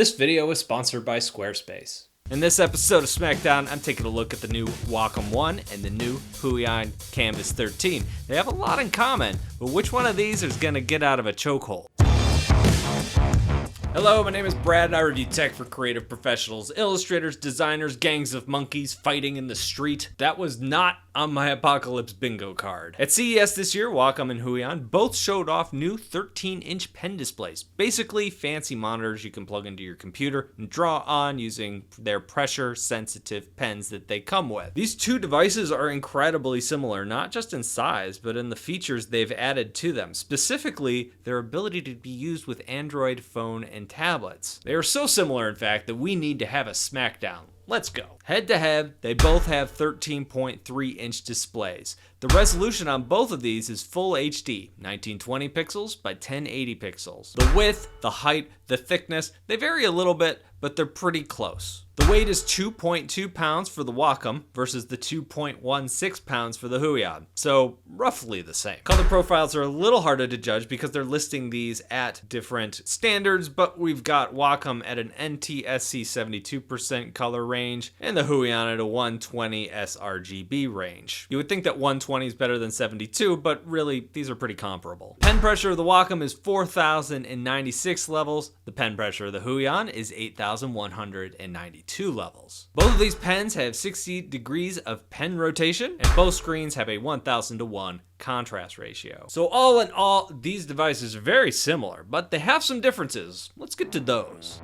This video is sponsored by Squarespace. In this episode of Smackdown, I'm taking a look at the new Wacom One and the new Huion Kamvas 13. They have a lot in common, but which one of these is gonna get out of a chokehold? Hello, my name is Brad and I review tech for creative professionals, illustrators, designers, gangs of monkeys fighting in the street. That was not on my Apocalypse bingo card. At CES this year, Wacom and Huion both showed off new 13-inch pen displays. Basically, fancy monitors you can plug into your computer and draw on using their pressure-sensitive pens that they come with. These two devices are incredibly similar, not just in size, but in the features they've added to them. Specifically, their ability to be used with Android phone and tablets. They are so similar, in fact, that we need to have a Smackdown. Let's go. Head to head, they both have 13.3-inch displays. The resolution on both of these is full HD, 1920 pixels by 1080 pixels. The width, the height, the thickness, they vary a little bit, but they're pretty close. The weight is 2.2 pounds for the Wacom versus the 2.16 pounds for the Huion, so roughly the same. Color profiles are a little harder to judge because they're listing these at different standards, but we've got Wacom at an NTSC 72% color range and the Huion at a 120 sRGB range. You would think that 120 is better than 72, but really these are pretty comparable. Pen pressure of the Wacom is 4,096 levels. The pen pressure of the Huion is 8,192 levels. Both of these pens have 60 degrees of pen rotation, and both screens have a 1,000:1 contrast ratio. So all in all, these devices are very similar, but they have some differences. Let's get to those.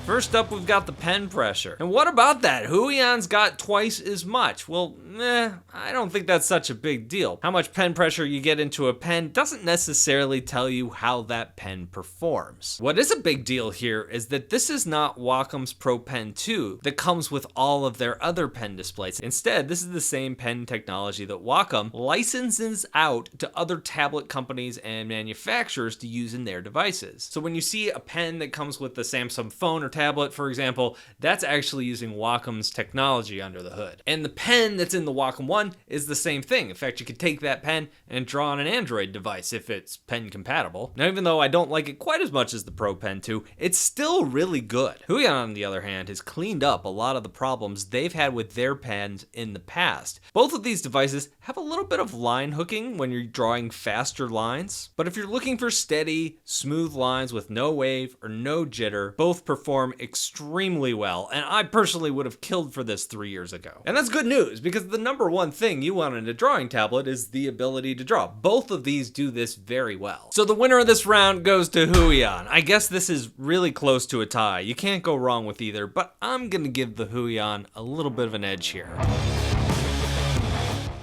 First up, we've got the pen pressure. And what about that? Huion's got twice as much. Well, I don't think that's such a big deal. How much pen pressure you get into a pen doesn't necessarily tell you how that pen performs. What is a big deal here is that this is not Wacom's Pro Pen 2 that comes with all of their other pen displays. Instead, this is the same pen technology that Wacom licenses out to other tablet companies and manufacturers to use in their devices. So when you see a pen that comes with the Samsung phone or tablet, for example, that's actually using Wacom's technology under the hood. And the pen that's in the Wacom One is the same thing. In fact, you could take that pen and draw on an Android device if it's pen compatible. Now, even though I don't like it quite as much as the Pro Pen 2, it's still really good. Huion, on the other hand, has cleaned up a lot of the problems they've had with their pens in the past. Both of these devices have a little bit of line hooking when you're drawing faster lines, but if you're looking for steady, smooth lines with no wave or no jitter, both perform extremely well, and I personally would have killed for this 3 years ago. And that's good news, because the number one thing you want in a drawing tablet is the ability to draw. Both of these do this very well. So the winner of this round goes to Huion. I guess this is really close to a tie. You can't go wrong with either, but I'm gonna give the Huion a little bit of an edge here.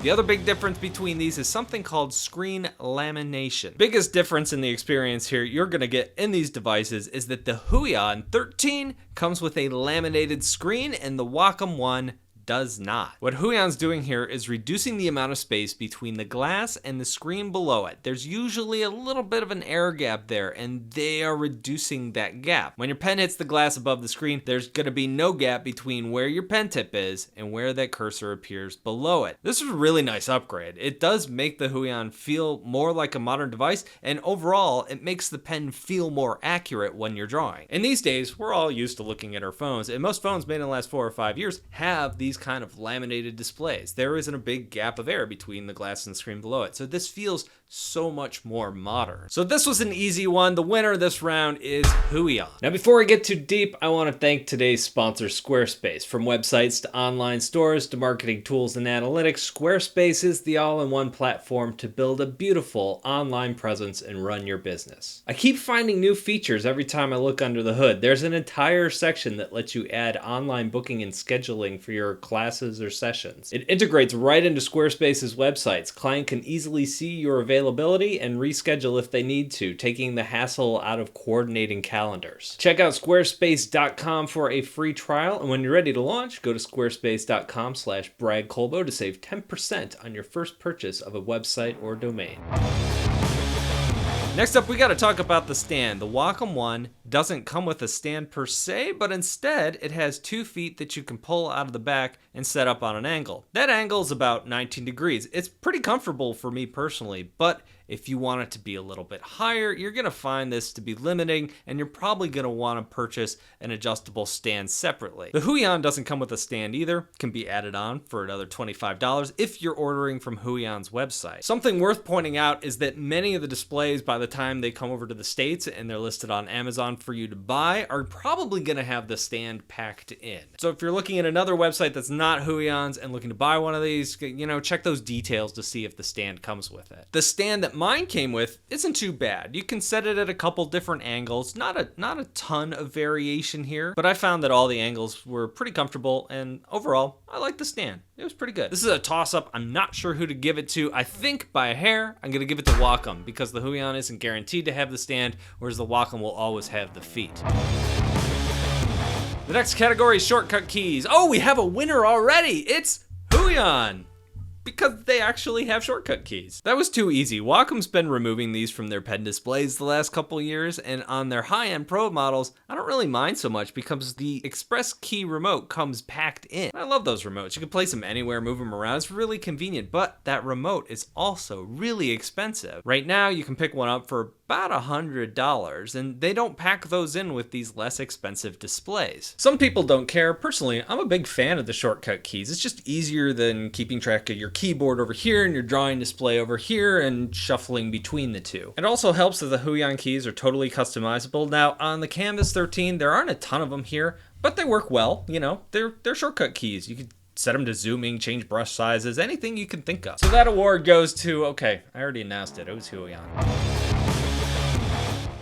The other big difference between these is something called screen lamination. Biggest difference in the experience here you're gonna get in these devices is that the Huion 13 comes with a laminated screen and the Wacom One does not. What Huion's doing here is reducing the amount of space between the glass and the screen below it. There's usually a little bit of an air gap there, and they are reducing that gap. When your pen hits the glass above the screen, there's gonna be no gap between where your pen tip is and where that cursor appears below it. This is a really nice upgrade. It does make the Huion feel more like a modern device, and overall, it makes the pen feel more accurate when you're drawing. And these days, we're all used to looking at our phones, and most phones made in the last 4 or 5 years have these kind of laminated displays. There isn't a big gap of air between the glass and the screen below it. So this feels so much more modern. So this was an easy one. The winner of this round is Huion. Now, before I get too deep, I want to thank today's sponsor, Squarespace. From websites to online stores to marketing tools and analytics, Squarespace is the all-in-one platform to build a beautiful online presence and run your business. I keep finding new features every time I look under the hood. There's an entire section that lets you add online booking and scheduling for your classes or sessions. It integrates right into Squarespace's websites. Client can easily see your availability and reschedule if they need to, taking the hassle out of coordinating calendars. Check out squarespace.com for a free trial, and when you're ready to launch, go to squarespace.com/BradColbo to save 10% on your first purchase of a website or domain. Next up, we got to talk about the stand. The Wacom One doesn't come with a stand per se, but instead it has 2 feet that you can pull out of the back and set up on an angle. That angle is about 19 degrees. It's pretty comfortable for me personally, but If you want it to be a little bit higher, you're going to find this to be limiting, and you're probably going to want to purchase an adjustable stand separately. The Huion doesn't come with a stand either. It can be added on for another $25 if you're ordering from Huion's website. Something worth pointing out is that many of the displays, by the time they come over to the States and they're listed on Amazon for you to buy, are probably going to have the stand packed in. So if you're looking at another website that's not Huion's and looking to buy one of these, check those details to see if the stand comes with it. The stand that mine came with isn't too bad. You can set it at a couple different angles, not a ton of variation here, but I found that all the angles were pretty comfortable, and overall, I like the stand. It was pretty good. This is a toss-up. I'm not sure who to give it to. I think by a hair, I'm gonna give it to Wacom, because the Huion isn't guaranteed to have the stand, whereas the Wacom will always have the feet. The next category is shortcut keys. Oh, we have a winner already. It's Huion, because they actually have shortcut keys. That was too easy. Wacom's been removing these from their pen displays the last couple years, and on their high-end Pro models, I don't really mind so much because the Express Key remote comes packed in. I love those remotes. You can place them anywhere, move them around. It's really convenient, but that remote is also really expensive. Right now, you can pick one up for about $100, and they don't pack those in with these less expensive displays. Some people don't care. Personally, I'm a big fan of the shortcut keys. It's just easier than keeping track of your keyboard over here and your drawing display over here and shuffling between the two. It also helps that the Huion keys are totally customizable. Now, on the Kamvas 13, there aren't a ton of them here, but they work well. They're shortcut keys. You could set them to zooming, change brush sizes, anything you can think of. So that award goes to, okay, I already announced it. It was Huion.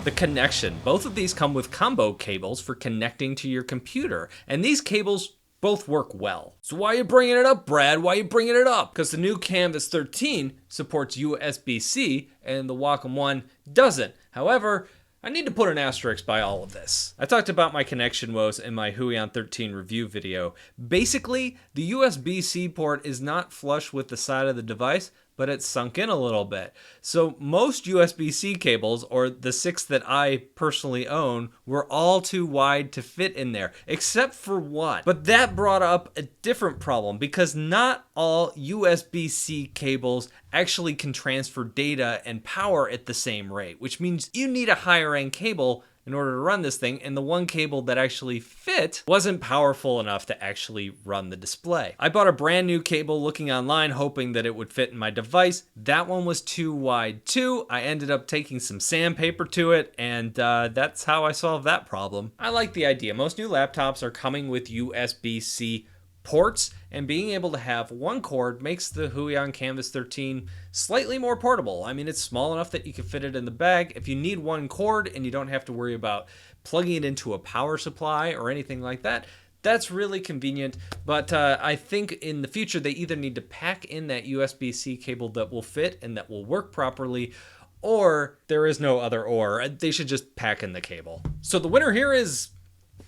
The connection. Both of these come with combo cables for connecting to your computer, and these cables both work well. So why are you bringing it up, Brad? Why are you bringing it up? Because the new Kamvas 13 supports USB-C and the Wacom One doesn't. However, I need to put an asterisk by all of this. I talked about my connection woes in my Huion 13 review video. Basically, the USB-C port is not flush with the side of the device, but it's sunk in a little bit. So most USB-C cables, or the 6 that I personally own, were all too wide to fit in there, except for one. But that brought up a different problem, because not all USB-C cables actually can transfer data and power at the same rate, which means you need a higher end cable in order to run this thing, and the one cable that actually fit wasn't powerful enough to actually run the display. I bought a brand new cable looking online hoping that it would fit in my device. That one was too wide too. I ended up taking some sandpaper to it, and that's how I solved that problem. I like the idea. Most new laptops are coming with USB-C ports, and being able to have one cord makes the Huion Kamvas 13 slightly more portable. I mean, it's small enough that you can fit it in the bag. If you need one cord and you don't have to worry about plugging it into a power supply or anything like that, that's really convenient. But I think in the future they either need to pack in that USB-C cable that will fit and that will work properly, or there is no other or. They should just pack in the cable. So the winner here is,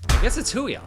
I guess it's Huion.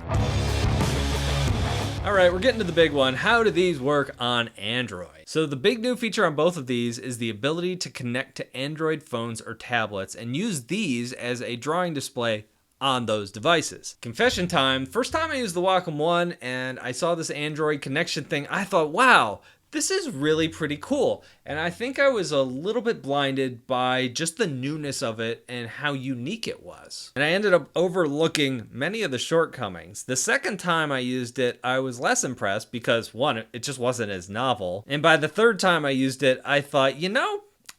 All right, we're getting to the big one. How do these work on Android? So the big new feature on both of these is the ability to connect to Android phones or tablets and use these as a drawing display on those devices. Confession time, first time I used the Wacom One and I saw this Android connection thing, I thought, wow, this is really pretty cool. And I think I was a little bit blinded by just the newness of it and how unique it was. And I ended up overlooking many of the shortcomings. The second time I used it, I was less impressed because one, it just wasn't as novel. And by the third time I used it, I thought,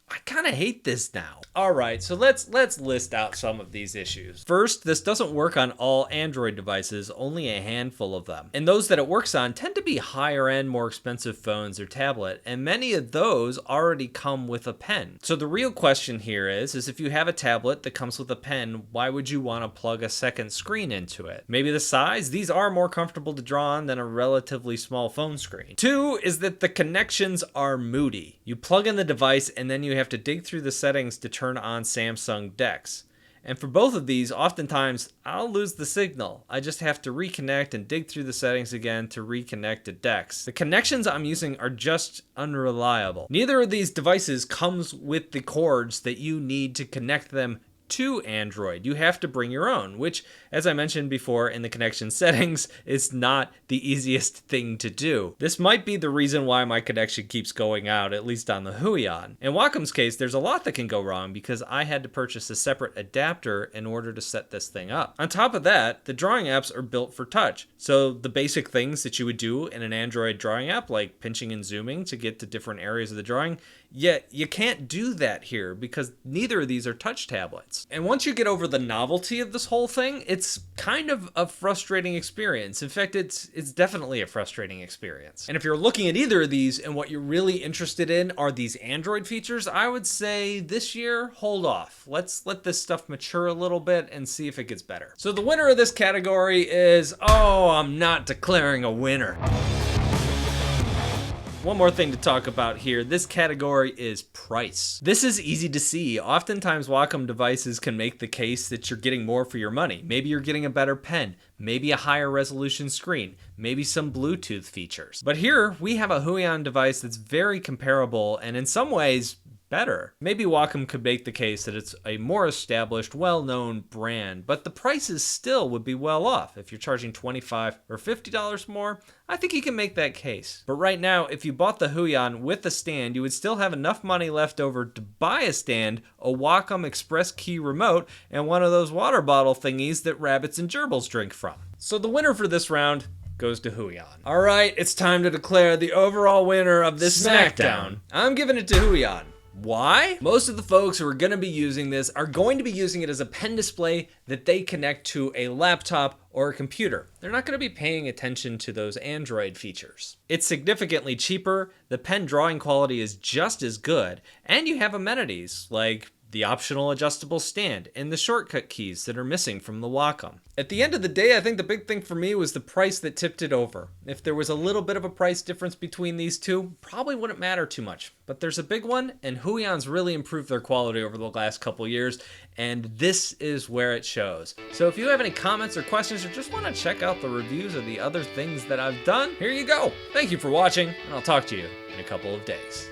I kind of hate this now. All right, so let's list out some of these issues. First, this doesn't work on all Android devices, only a handful of them. And those that it works on tend to be higher end, more expensive phones or tablet, and many of those already come with a pen. So the real question here is if you have a tablet that comes with a pen, why would you want to plug a second screen into it? Maybe the size? These are more comfortable to draw on than a relatively small phone screen. Two is that the connections are moody. You plug in the device and then you have to dig through the settings to turn on Samsung DeX. And for both of these, oftentimes I'll lose the signal. I just have to reconnect and dig through the settings again to reconnect to DeX. The connections I'm using are just unreliable. Neither of these devices comes with the cords that you need to connect them to Android. You have to bring your own, which, as I mentioned before in the connection settings, is not the easiest thing to do. This might be the reason why my connection keeps going out, at least on the Huion. In Wacom's case, there's a lot that can go wrong because I had to purchase a separate adapter in order to set this thing up. On top of that, the drawing apps are built for touch. So the basic things that you would do in an Android drawing app, like pinching and zooming to get to different areas of the drawing, yet you can't do that here because neither of these are touch tablets. And once you get over the novelty of this whole thing, it's kind of a frustrating experience. In fact, it's definitely a frustrating experience. And if you're looking at either of these and what you're really interested in are these Android features, I would say this year, hold off. Let's let this stuff mature a little bit and see if it gets better. So the winner of this category is, oh, I'm not declaring a winner. One more thing to talk about here. This category is price. This is easy to see. Oftentimes Wacom devices can make the case that you're getting more for your money. Maybe you're getting a better pen, maybe a higher resolution screen, maybe some Bluetooth features. But here we have a Huion device that's very comparable and in some ways better. Maybe Wacom could make the case that it's a more established, well-known brand, but the prices still would be well off. If you're charging $25 or $50 more, I think you can make that case. But right now, if you bought the Huion with a stand, you would still have enough money left over to buy a stand, a Wacom Express Key remote, and one of those water bottle thingies that rabbits and gerbils drink from. So the winner for this round goes to Huion. All right, it's time to declare the overall winner of this Smackdown. I'm giving it to Huion. Why? Most of the folks who are going to be using this are going to be using it as a pen display that they connect to a laptop or a computer. They're not going to be paying attention to those Android features. It's significantly cheaper, the pen drawing quality is just as good, and you have amenities like the optional adjustable stand and the shortcut keys that are missing from the Wacom. At the end of the day, I think the big thing for me was the price that tipped it over. If there was a little bit of a price difference between these two, probably wouldn't matter too much. But there's a big one, and Huion's really improved their quality over the last couple years, and this is where it shows. So if you have any comments or questions or just want to check out the reviews of the other things that I've done, here you go. Thank you for watching, and I'll talk to you in a couple of days.